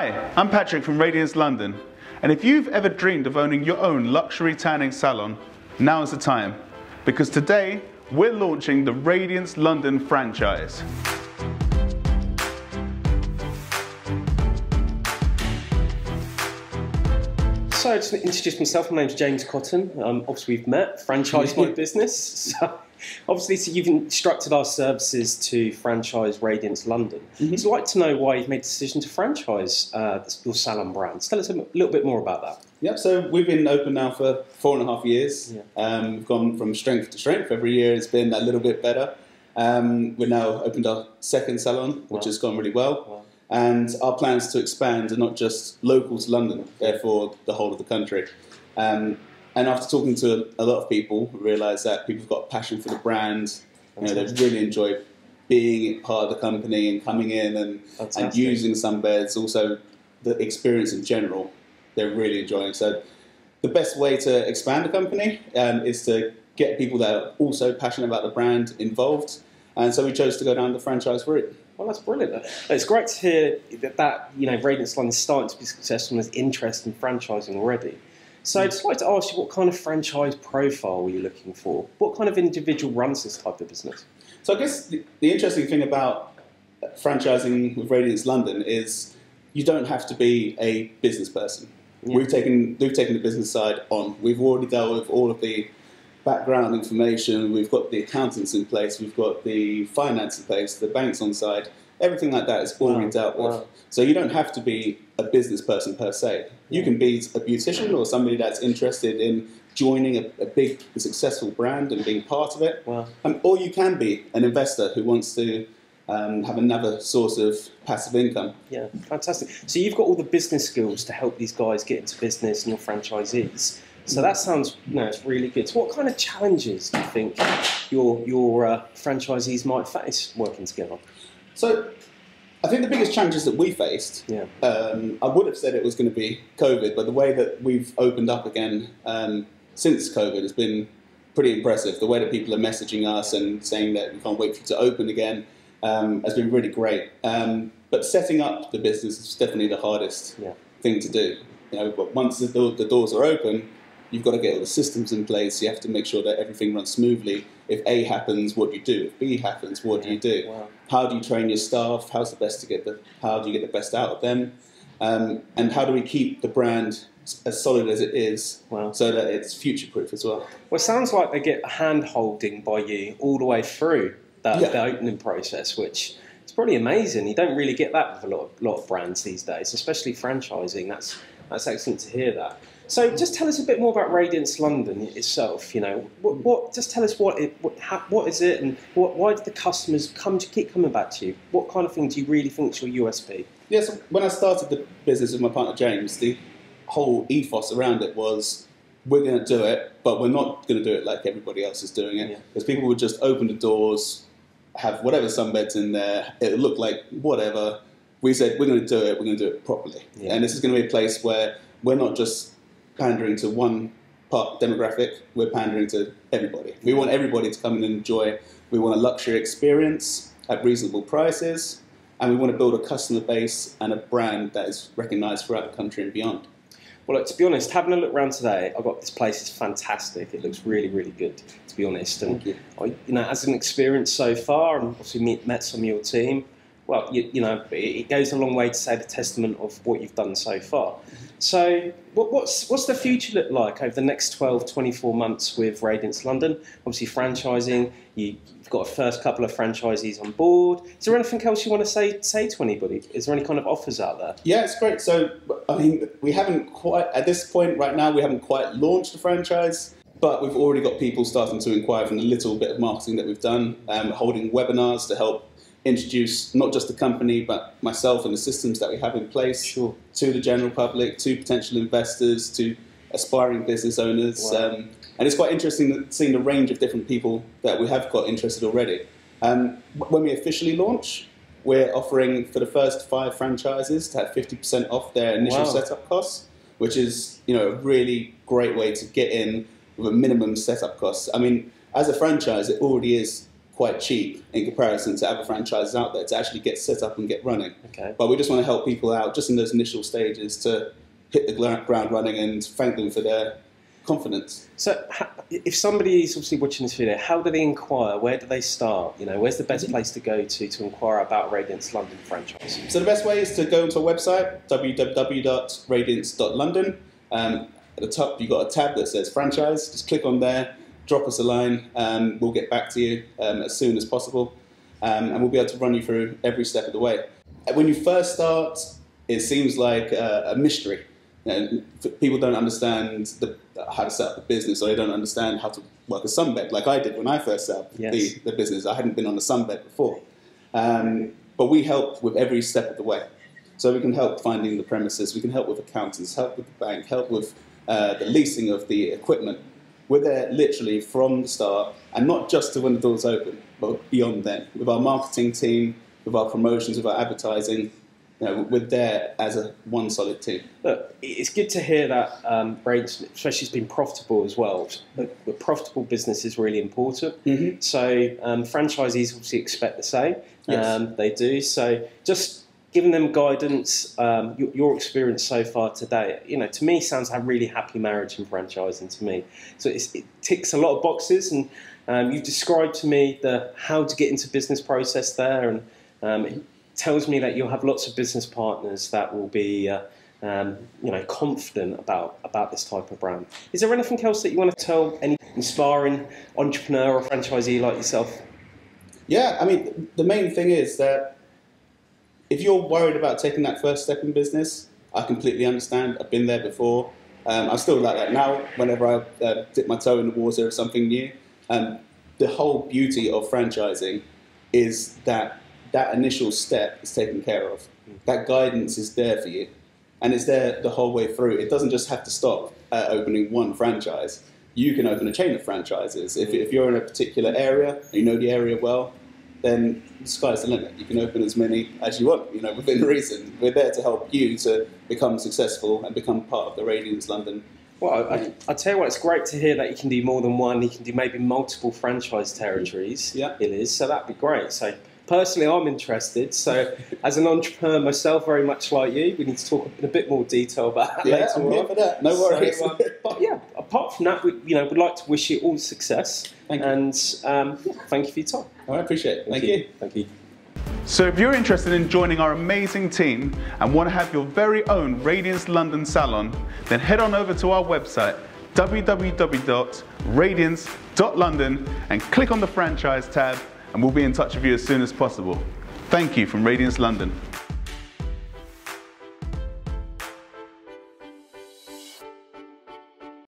Hi, I'm Patrick from Radiance London, and if you've ever dreamed of owning your own luxury tanning salon, now is the time, because today we're launching the Radiance London Franchise. So just to introduce myself, my name's James Cotton. Obviously we've met, franchise my business. So obviously you've instructed our services to franchise Radiance London. So I'd like to know why you've made the decision to franchise your salon brands. Tell us a little bit more about that. Yep, so we've been open now for 4.5 years. Yeah. We've gone from strength to strength. Every year it's been a little bit better. We've now opened our second salon, which has gone really well. Wow. And our plans to expand are not just local to London, therefore the whole of the country. And after talking to a lot of people, we realised that people have got a passion for the brand. You know, they really enjoy being part of the company and coming in and using sunbeds. Also, the experience in general, they're really enjoying. So the best way to expand a company is to get people that are also passionate about the brand involved. And so we chose to go down the franchise route. Well, that's brilliant. It's great to hear that Radiance London is starting to be successful and has interest in franchising already. So I'd just like to ask you, what kind of franchise profile were you looking for? What kind of individual runs this type of business? So I guess the interesting thing about franchising with Radiance London is you don't have to be a business person. Yeah. We've taken the business side on. We've already dealt with all of the background information, we've got the accountants in place, we've got the finance in place, the banks on side, everything like that is already dealt with. So you don't have to be a business person per se. You can be a beautician or somebody that's interested in joining a big, successful brand and being part of it. Or you can be an investor who wants to have another source of passive income. Yeah, fantastic. So you've got all the business skills to help these guys get into business and your franchisees. So that sounds, it's really good. So what kind of challenges do you think your franchisees might face working together? So I think the biggest challenges that we faced, I would have said it was going to be COVID, but the way that we've opened up again since COVID has been pretty impressive. The way that people are messaging us and saying that we can't wait for you to open again has been really great. But setting up the business is definitely the hardest thing to do. You know, but once the doors are open, you've got to get all the systems in place. You have to make sure that everything runs smoothly. If A happens, what do you do? If B happens, what do you do? How do you train your staff? How do you get the best out of them? And how do we keep the brand as solid as it is so that it's future-proof as well? Well, it sounds like they get hand-holding by you all the way through the opening process, which is pretty amazing. You don't really get that with a lot of brands these days, especially franchising. That's excellent to hear that. So just tell us a bit more about Radiance London itself. You know, just tell us what is it, and why did the customers keep coming back to you? What kind of thing do you really think is your USP? Yeah, so when I started the business with my partner James, the whole ethos around it was we're going to do it, but we're not going to do it like everybody else is doing it. Because people would just open the doors, have whatever sunbeds in there, it looked like whatever. We said we're going to do it, we're going to do it properly. And this is going to be a place where we're not just pandering to one part demographic, we're pandering to everybody. We want everybody to come and enjoy. We want a luxury experience at reasonable prices, and we want to build a customer base and a brand that is recognised throughout the country and beyond. Well, look, to be honest, having a look around today, this place is fantastic. It looks really, really good, to be honest. And you know, as an experience so far, and obviously met some of your team, well, you know, it goes a long way to say the testament of what you've done so far. So what's the future look like over the next 12, 24 months with Radiance London? Obviously franchising, you've got a first couple of franchisees on board. Is there anything else you want to say to anybody? Is there any kind of offers out there? Yeah, it's great. So, I mean, we haven't quite, at this point right now, we haven't quite launched the franchise, but we've already got people starting to inquire from the little bit of marketing that we've done, holding webinars to help introduce not just the company, but myself and the systems that we have in place to the general public, to potential investors, to aspiring business owners. And it's quite interesting seeing the range of different people that we have got interested already. When we officially launch, we're offering for the first 5 franchises to have 50% off their initial setup costs, which is, you know, a really great way to get in with a minimum setup cost. I mean, as a franchise, it already is quite cheap in comparison to other franchises out there to actually get set up and get running. Okay. But we just want to help people out just in those initial stages to hit the ground running and thank them for their confidence. So if somebody is obviously watching this video, how do they inquire? Where do they start? You know, where's the best place to go to inquire about Radiance London Franchise? So the best way is to go onto our website, www.radiance.london. At the top, you've got a tab that says franchise. Just click on there, drop us a line, and we'll get back to you as soon as possible. And we'll be able to run you through every step of the way. When you first start, it seems like a mystery. You know, people don't understand how to set up a business, or they don't understand how to work a sunbed, like I did when I first set up the business. I hadn't been on a sunbed before. But we help with every step of the way. So we can help finding the premises, we can help with accountants, help with the bank, help with the leasing of the equipment. We're there literally from the start, and not just to when the doors open, but beyond then. With our marketing team, with our promotions, with our advertising, you know, we're there as one solid team. Look, it's good to hear that Radiance, especially, has been profitable as well. A profitable business is really important. So franchisees obviously expect the same. Yes. They do. So just giving them guidance, your experience so far today, you know, to me sounds like a really happy marriage in franchising to me. So it ticks a lot of boxes, and you've described to me how to get into business process there, and it tells me that you'll have lots of business partners that will be you know, confident about this type of brand. Is there anything else that you want to tell any inspiring entrepreneur or franchisee like yourself? Yeah, I mean, the main thing is that if you're worried about taking that first step in business, I completely understand. I've been there before. I'm still like that now. Whenever I dip my toe in the water of something new, the whole beauty of franchising is that initial step is taken care of. That guidance is there for you, and it's there the whole way through. It doesn't just have to stop at opening one franchise. You can open a chain of franchises. If you're in a particular area, you know the area well, then the sky's the limit. You can open as many as you want, you know, within reason. We're there to help you to become successful and become part of the Radiance London. Well, I tell you what, it's great to hear that you can do more than one. You can do maybe multiple franchise territories. Yeah. It is, so that'd be great. So personally, I'm interested. So as an entrepreneur myself, very much like you, we need to talk in a bit more detail about that later on. I'm here for that. No worries. So, but yeah, apart from that, we'd like to wish you all success. Thank you. And thank you for your time. I appreciate it. Thank you. Thank you. So if you're interested in joining our amazing team and want to have your very own Radiance London salon, then head on over to our website, www.radiance.london, and click on the franchise tab, and we'll be in touch with you as soon as possible. Thank you from Radiance London.